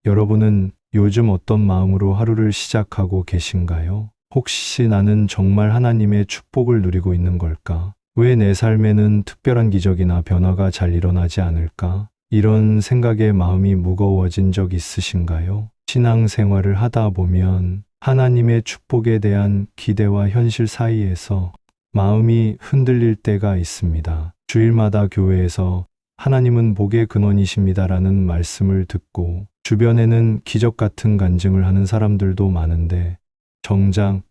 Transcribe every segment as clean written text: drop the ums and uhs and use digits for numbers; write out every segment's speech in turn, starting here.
여러분은 요즘 어떤 마음으로 하루를 시작하고 계신가요? 혹시 나는 정말 하나님의 축복을 누리고 있는 걸까? 왜 내 삶에는 특별한 기적이나 변화가 잘 일어나지 않을까? 이런 생각에 마음이 무거워진 적 있으신가요? 신앙생활을 하다 보면 하나님의 축복에 대한 기대와 현실 사이에서 마음이 흔들릴 때가 있습니다. 주일마다 교회에서 하나님은 복의 근원이십니다라는 말씀을 듣고 주변에는 기적 같은 간증을 하는 사람들도 많은데 정작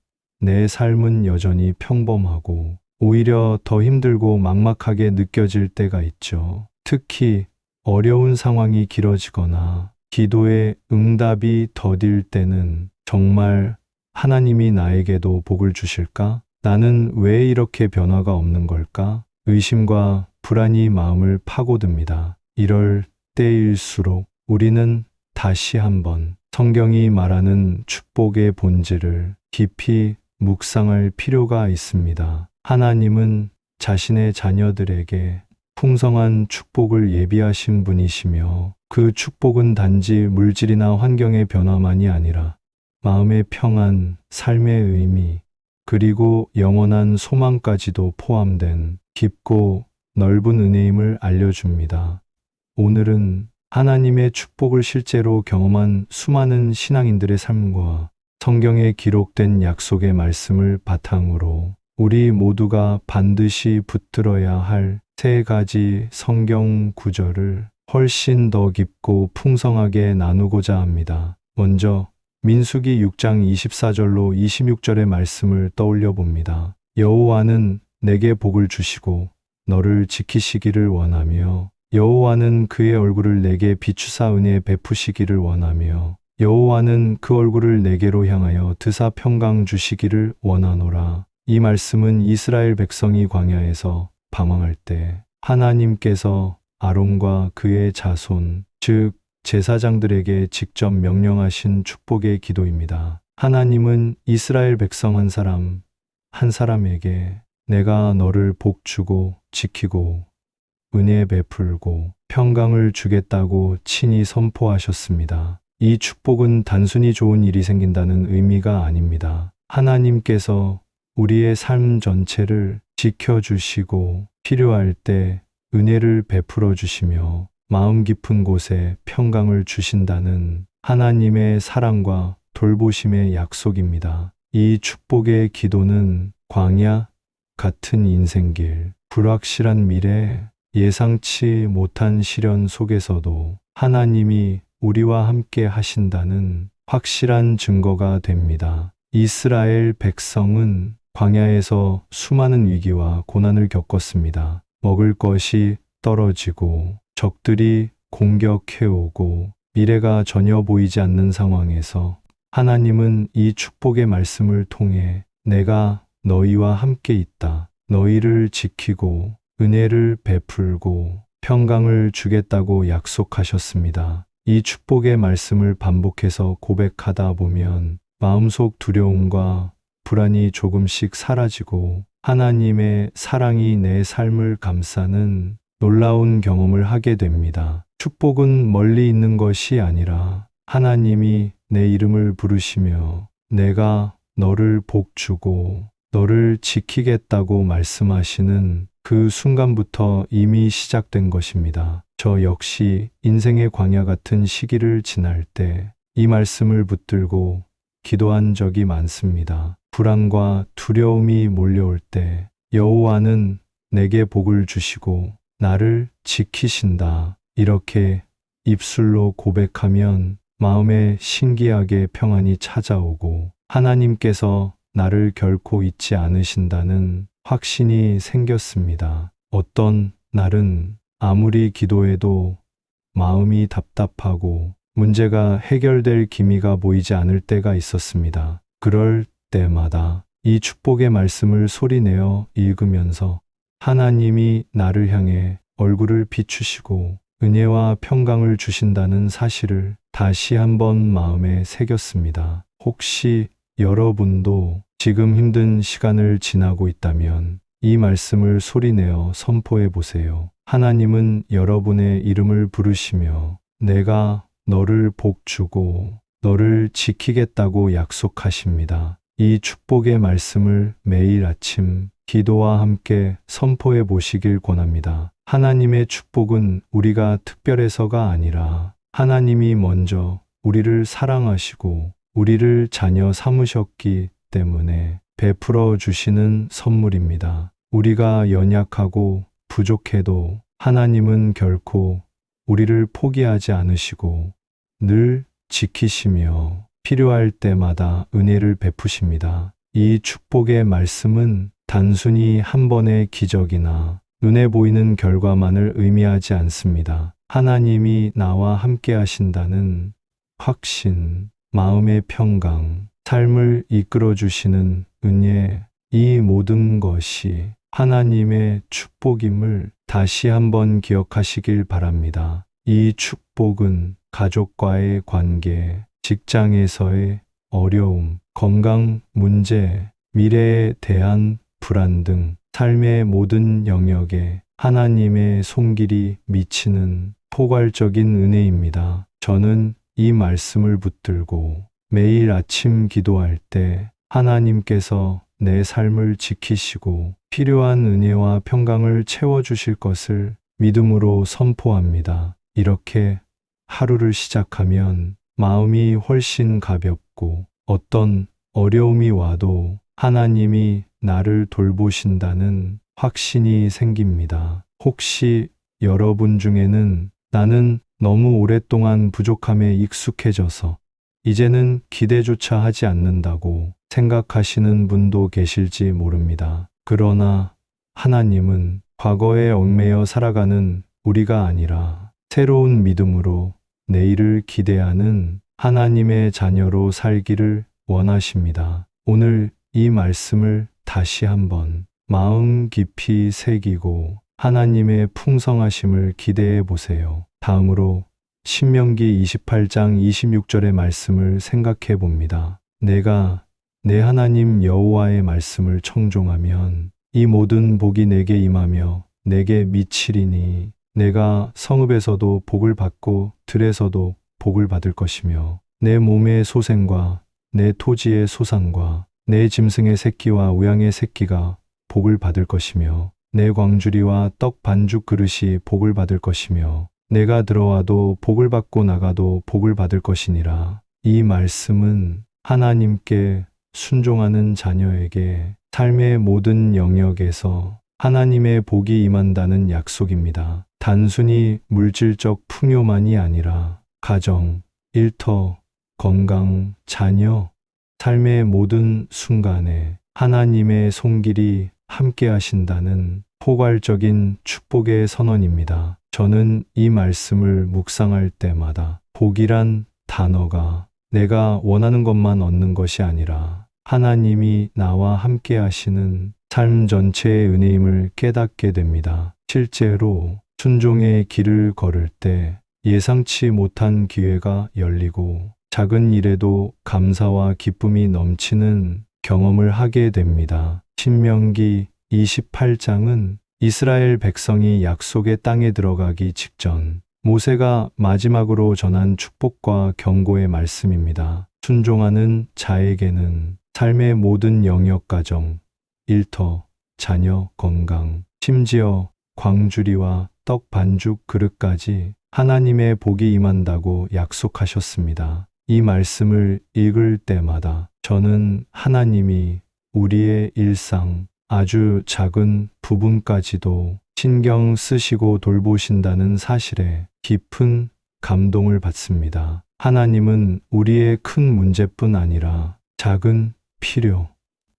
내 삶은 여전히 평범하고 오히려 더 힘들고 막막하게 느껴질 때가 있죠. 특히 어려운 상황이 길어지거나 기도의 응답이 더딜 때는 정말 하나님이 나에게도 복을 주실까? 나는 왜 이렇게 변화가 없는 걸까? 의심과 불안이 마음을 파고듭니다. 이럴 때일수록 우리는 다시 한번 성경이 말하는 축복의 본질을 깊이 묵상할 필요가 있습니다. 하나님은 자신의 자녀들에게 풍성한 축복을 예비하신 분이시며 그 축복은 단지 물질이나 환경의 변화만이 아니라 마음의 평안, 삶의 의미, 그리고 영원한 소망까지도 포함된 깊고 넓은 은혜임을 알려줍니다. 오늘은 하나님의 축복을 실제로 경험한 수많은 신앙인들의 삶과 성경에 기록된 약속의 말씀을 바탕으로 우리 모두가 반드시 붙들어야 할 세 가지 성경 구절을 훨씬 더 깊고 풍성하게 나누고자 합니다. 먼저 민수기 6장 24절로 26절의 말씀을 떠올려 봅니다. 여호와는 내게 복을 주시고 너를 지키시기를 원하며 여호와는 그의 얼굴을 내게 비추사 은혜 베푸시기를 원하며 여호와는 그 얼굴을 내게로 향하여 드사 평강 주시기를 원하노라. 이 말씀은 이스라엘 백성이 광야에서 방황할 때 하나님께서 아론과 그의 자손, 즉 제사장들에게 직접 명령하신 축복의 기도입니다. 하나님은 이스라엘 백성 한 사람 한 사람에게 내가 너를 복주고 지키고 은혜 베풀고 평강을 주겠다고 친히 선포하셨습니다. 이 축복은 단순히 좋은 일이 생긴다는 의미가 아닙니다. 하나님께서 우리의 삶 전체를 지켜주시고 필요할 때 은혜를 베풀어 주시며 마음 깊은 곳에 평강을 주신다는 하나님의 사랑과 돌보심의 약속입니다. 이 축복의 기도는 광야 같은 인생길, 불확실한 미래, 예상치 못한 시련 속에서도 하나님이 우리와 함께 하신다는 확실한 증거가 됩니다. 이스라엘 백성은 광야에서 수많은 위기와 고난을 겪었습니다. 먹을 것이 떨어지고 적들이 공격해오고 미래가 전혀 보이지 않는 상황에서 하나님은 이 축복의 말씀을 통해 내가 너희와 함께 있다. 너희를 지키고 은혜를 베풀고 평강을 주겠다고 약속하셨습니다. 이 축복의 말씀을 반복해서 고백하다 보면 마음속 두려움과 불안이 조금씩 사라지고 하나님의 사랑이 내 삶을 감싸는 놀라운 경험을 하게 됩니다. 축복은 멀리 있는 것이 아니라 하나님이 내 이름을 부르시며 내가 너를 복주고 너를 지키겠다고 말씀하시는 그 순간부터 이미 시작된 것입니다. 저 역시 인생의 광야 같은 시기를 지날 때 이 말씀을 붙들고 기도한 적이 많습니다. 불안과 두려움이 몰려올 때 여호와는 내게 복을 주시고 나를 지키신다. 이렇게 입술로 고백하면 마음에 신기하게 평안이 찾아오고 하나님께서 나를 결코 잊지 않으신다는 확신이 생겼습니다. 어떤 날은 아무리 기도해도 마음이 답답하고 문제가 해결될 기미가 보이지 않을 때가 있었습니다. 그럴 때마다 이 축복의 말씀을 소리내어 읽으면서 하나님이 나를 향해 얼굴을 비추시고 은혜와 평강을 주신다는 사실을 다시 한번 마음에 새겼습니다. 혹시 여러분도 지금 힘든 시간을 지나고 있다면 이 말씀을 소리내어 선포해 보세요. 하나님은 여러분의 이름을 부르시며 내가 너를 복주고 너를 지키겠다고 약속하십니다. 이 축복의 말씀을 매일 아침 기도와 함께 선포해 보시길 권합니다. 하나님의 축복은 우리가 특별해서가 아니라 하나님이 먼저 우리를 사랑하시고 우리를 자녀 삼으셨기 때문에 베풀어 주시는 선물입니다. 우리가 연약하고 부족해도 하나님은 결코 우리를 포기하지 않으시고 늘 지키시며 필요할 때마다 은혜를 베푸십니다. 이 축복의 말씀은 단순히 한 번의 기적이나 눈에 보이는 결과만을 의미하지 않습니다. 하나님이 나와 함께 하신다는 확신, 마음의 평강, 삶을 이끌어 주시는 은혜, 이 모든 것이 하나님의 축복임을 다시 한번 기억하시길 바랍니다. 이 축복은 가족과의 관계, 직장에서의 어려움, 건강 문제, 미래에 대한 불안 등 삶의 모든 영역에 하나님의 손길이 미치는 포괄적인 은혜입니다. 저는 이 말씀을 붙들고 매일 아침 기도할 때 하나님께서 내 삶을 지키시고 필요한 은혜와 평강을 채워주실 것을 믿음으로 선포합니다. 이렇게 하루를 시작하면 마음이 훨씬 가볍고 어떤 어려움이 와도 하나님이 나를 돌보신다는 확신이 생깁니다. 혹시 여러분 중에는 나는 너무 오랫동안 부족함에 익숙해져서 이제는 기대조차 하지 않는다고 생각하시는 분도 계실지 모릅니다. 그러나 하나님은 과거에 얽매여 살아가는 우리가 아니라 새로운 믿음으로 내일을 기대하는 하나님의 자녀로 살기를 원하십니다. 오늘 이 말씀을 다시 한번 마음 깊이 새기고 하나님의 풍성하심을 기대해 보세요. 다음으로 신명기 28장 26절의 말씀을 생각해 봅니다. 내가 내 하나님 여호와의 말씀을 청종하면 이 모든 복이 내게 임하며 내게 미치리니 내가 성읍에서도 복을 받고 들에서도 복을 받을 것이며 내 몸의 소생과 내 토지의 소산과 내 짐승의 새끼와 우양의 새끼가 복을 받을 것이며 내 광주리와 떡 반죽 그릇이 복을 받을 것이며 내가 들어와도 복을 받고 나가도 복을 받을 것이니라. 이 말씀은 하나님께 순종하는 자녀에게 삶의 모든 영역에서 하나님의 복이 임한다는 약속입니다. 단순히 물질적 풍요만이 아니라 가정, 일터, 건강, 자녀, 삶의 모든 순간에 하나님의 손길이 함께 하신다는 포괄적인 축복의 선언입니다. 저는 이 말씀을 묵상할 때마다 복이란 단어가 내가 원하는 것만 얻는 것이 아니라 하나님이 나와 함께 하시는 삶 전체의 은혜임을 깨닫게 됩니다. 실제로 순종의 길을 걸을 때 예상치 못한 기회가 열리고 작은 일에도 감사와 기쁨이 넘치는 경험을 하게 됩니다. 신명기 28장은 이스라엘 백성이 약속의 땅에 들어가기 직전 모세가 마지막으로 전한 축복과 경고의 말씀입니다. 순종하는 자에게는 삶의 모든 영역 가정, 일터, 자녀, 건강, 심지어 광주리와 떡 반죽 그릇까지 하나님의 복이 임한다고 약속하셨습니다. 이 말씀을 읽을 때마다 저는 하나님이 우리의 일상, 아주 작은 부분까지도 신경 쓰시고 돌보신다는 사실에 깊은 감동을 받습니다. 하나님은 우리의 큰 문제뿐 아니라 작은 필요,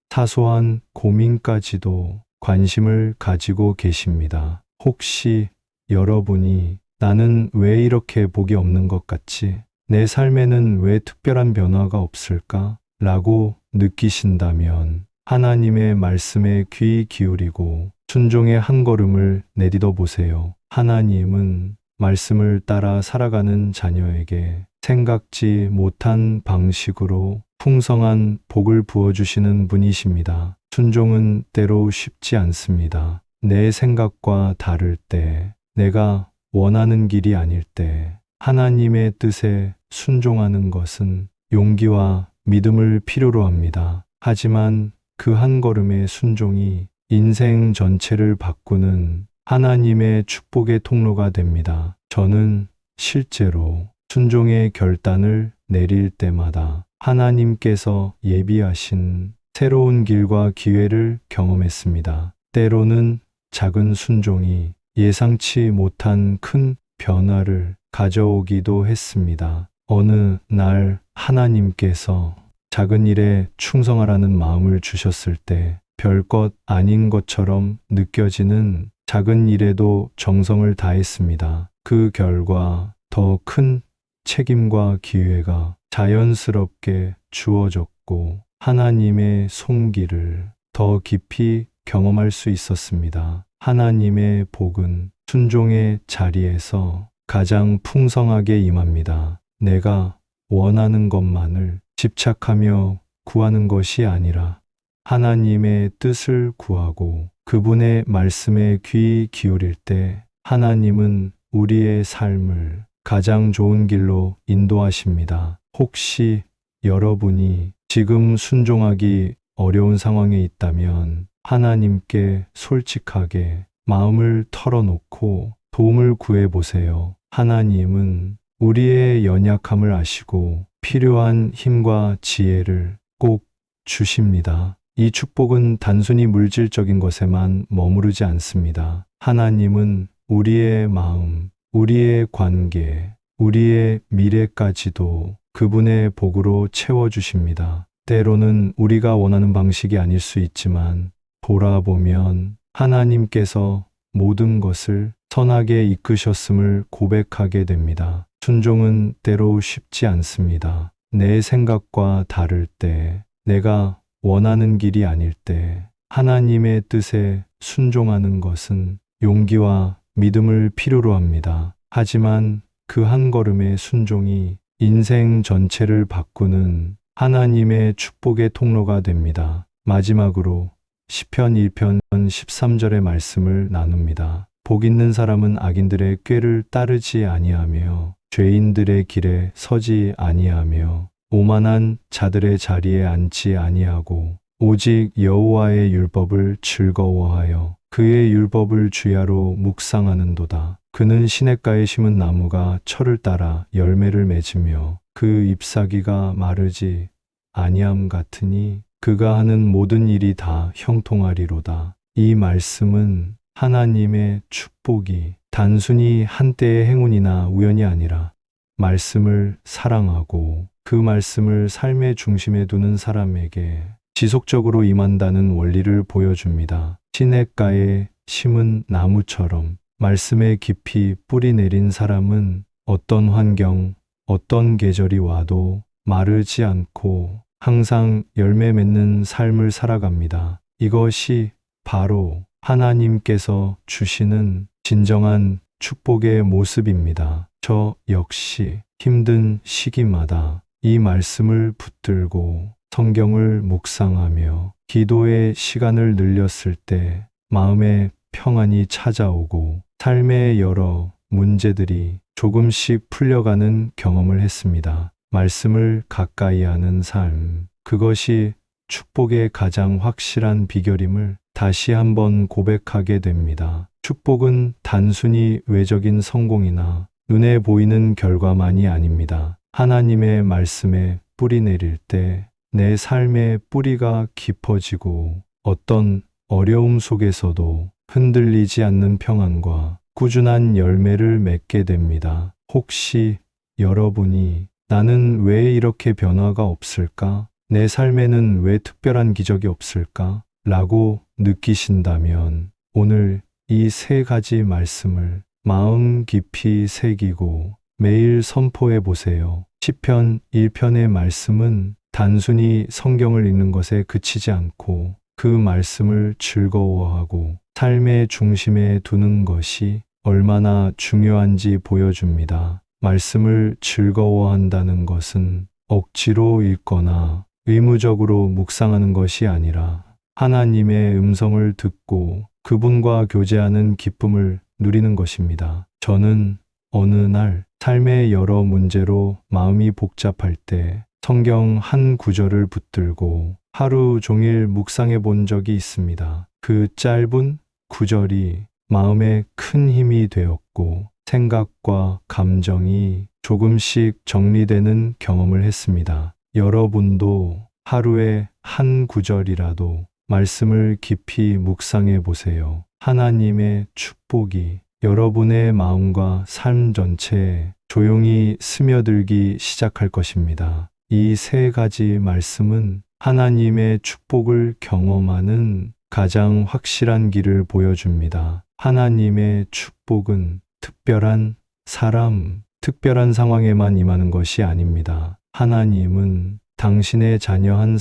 사소한 고민까지도 관심을 가지고 계십니다. 혹시 여러분이 나는 왜 이렇게 복이 없는 것 같지? 내 삶에는 왜 특별한 변화가 없을까? 라고 느끼신다면 하나님의 말씀에 귀 기울이고 순종의 한 걸음을 내딛어 보세요. 하나님은 말씀을 따라 살아가는 자녀에게 생각지 못한 방식으로 풍성한 복을 부어주시는 분이십니다. 순종은 때로 쉽지 않습니다. 내 생각과 다를 때, 내가 원하는 길이 아닐 때, 하나님의 뜻에 순종하는 것은 용기와 믿음을 필요로 합니다. 하지만 그 한 걸음의 순종이 인생 전체를 바꾸는 하나님의 축복의 통로가 됩니다. 저는 실제로 순종의 결단을 내릴 때마다 하나님께서 예비하신 새로운 길과 기회를 경험했습니다. 때로는 작은 순종이 예상치 못한 큰 변화를 가져오기도 했습니다. 어느 날 하나님께서 작은 일에 충성하라는 마음을 주셨을 때 별것 아닌 것처럼 느껴지는 작은 일에도 정성을 다했습니다. 그 결과 더 큰 책임과 기회가 자연스럽게 주어졌고 하나님의 손길을 더 깊이 경험할 수 있었습니다. 하나님의 복은 순종의 자리에서 가장 풍성하게 임합니다. 내가 원하는 것만을 집착하며 구하는 것이 아니라 하나님의 뜻을 구하고 그분의 말씀에 귀 기울일 때 하나님은 우리의 삶을 가장 좋은 길로 인도하십니다. 혹시 여러분이 지금 순종하기 어려운 상황에 있다면 하나님께 솔직하게 마음을 털어놓고 도움을 구해보세요. 하나님은 우리의 연약함을 아시고 필요한 힘과 지혜를 꼭 주십니다. 이 축복은 단순히 물질적인 것에만 머무르지 않습니다. 하나님은 우리의 마음, 우리의 관계, 우리의 미래까지도 그분의 복으로 채워주십니다. 때로는 우리가 원하는 방식이 아닐 수 있지만 돌아보면 하나님께서 모든 것을 선하게 이끄셨음을 고백하게 됩니다. 순종은 때로 쉽지 않습니다. 내 생각과 다를 때, 내가 원하는 길이 아닐 때, 하나님의 뜻에 순종하는 것은 용기와 믿음을 필요로 합니다. 하지만 그 한 걸음의 순종이 인생 전체를 바꾸는 하나님의 축복의 통로가 됩니다. 마지막으로 시편 1편 13절의 말씀을 나눕니다. 복 있는 사람은 악인들의 꾀를 따르지 아니하며 죄인들의 길에 서지 아니하며 오만한 자들의 자리에 앉지 아니하고 오직 여호와의 율법을 즐거워하여 그의 율법을 주야로 묵상하는도다. 그는 시냇가에 심은 나무가 철을 따라 열매를 맺으며 그 잎사귀가 마르지 아니함 같으니 그가 하는 모든 일이 다 형통하리로다. 이 말씀은 하나님의 축복이 단순히 한때의 행운이나 우연이 아니라 말씀을 사랑하고 그 말씀을 삶의 중심에 두는 사람에게 지속적으로 임한다는 원리를 보여줍니다. 시냇가에 심은 나무처럼 말씀에 깊이 뿌리 내린 사람은 어떤 환경, 어떤 계절이 와도 마르지 않고 항상 열매 맺는 삶을 살아갑니다. 이것이 바로 하나님께서 주시는 진정한 축복의 모습입니다. 저 역시 힘든 시기마다 이 말씀을 붙들고 성경을 묵상하며 기도의 시간을 늘렸을 때 마음에 평안이 찾아오고 삶의 여러 문제들이 조금씩 풀려가는 경험을 했습니다. 말씀을 가까이 하는 삶, 그것이 축복의 가장 확실한 비결임을 다시 한번 고백하게 됩니다. 축복은 단순히 외적인 성공이나 눈에 보이는 결과만이 아닙니다. 하나님의 말씀에 뿌리 내릴 때 내 삶의 뿌리가 깊어지고 어떤 어려움 속에서도 흔들리지 않는 평안과 꾸준한 열매를 맺게 됩니다. 혹시 여러분이 나는 왜 이렇게 변화가 없을까? 내 삶에는 왜 특별한 기적이 없을까? 라고 느끼신다면 오늘 이 세 가지 말씀을 마음 깊이 새기고 매일 선포해 보세요. 시편 1편의 말씀은 단순히 성경을 읽는 것에 그치지 않고 그 말씀을 즐거워하고 삶의 중심에 두는 것이 얼마나 중요한지 보여줍니다. 말씀을 즐거워한다는 것은 억지로 읽거나 의무적으로 묵상하는 것이 아니라 하나님의 음성을 듣고 그분과 교제하는 기쁨을 누리는 것입니다. 저는 어느 날 삶의 여러 문제로 마음이 복잡할 때 성경 한 구절을 붙들고 하루 종일 묵상해 본 적이 있습니다. 그 짧은 구절이 마음에 큰 힘이 되었고 생각과 감정이 조금씩 정리되는 경험을 했습니다. 여러분도 하루에 한 구절이라도 말씀을 깊이 묵상해 보세요. 하나님의 축복이 여러분의 마음과 삶 전체에 조용히 스며들기 시작할 것입니다. 이 세 가지 말씀은 하나님의 축복을 경험하는 가장 확실한 길을 보여줍니다. 하나님의 축복은 특별한 사람, 특별한 상황에만 임하는 것이 아닙니다. 하나님은 당신의 자녀 한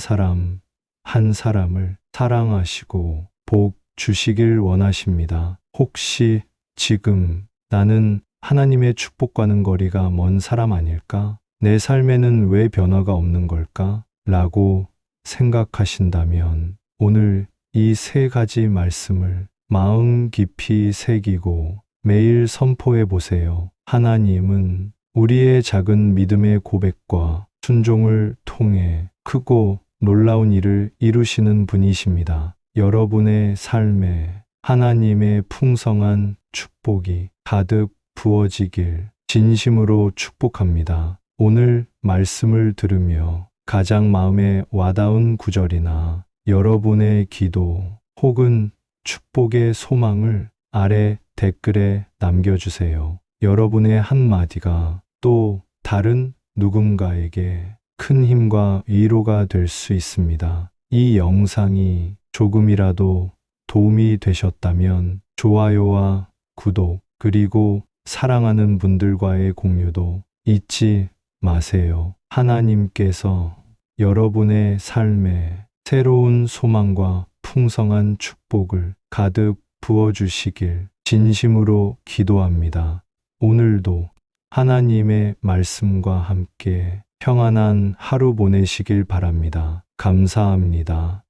사람을 사랑하시고 복 주시길 원하십니다. 혹시 지금 나는 하나님의 축복과는 거리가 먼 사람 아닐까? 내 삶에는 왜 변화가 없는 걸까? 라고 생각하신다면 오늘 이 세 가지 말씀을 마음 깊이 새기고 매일 선포해 보세요. 하나님은 우리의 작은 믿음의 고백과 순종을 통해 크고 놀라운 일을 이루시는 분이십니다. 여러분의 삶에 하나님의 풍성한 축복이 가득 부어지길 진심으로 축복합니다. 오늘 말씀을 들으며 가장 마음에 와닿은 구절이나 여러분의 기도 혹은 축복의 소망을 아래 댓글에 남겨주세요. 여러분의 한마디가 또 다른 누군가에게 큰 힘과 위로가 될 수 있습니다. 이 영상이 조금이라도 도움이 되셨다면 좋아요와 구독 그리고 사랑하는 분들과의 공유도 잊지 마세요. 하나님께서 여러분의 삶에 새로운 소망과 풍성한 축복을 가득 부어주시길 진심으로 기도합니다. 오늘도 하나님의 말씀과 함께 평안한 하루 보내시길 바랍니다. 감사합니다.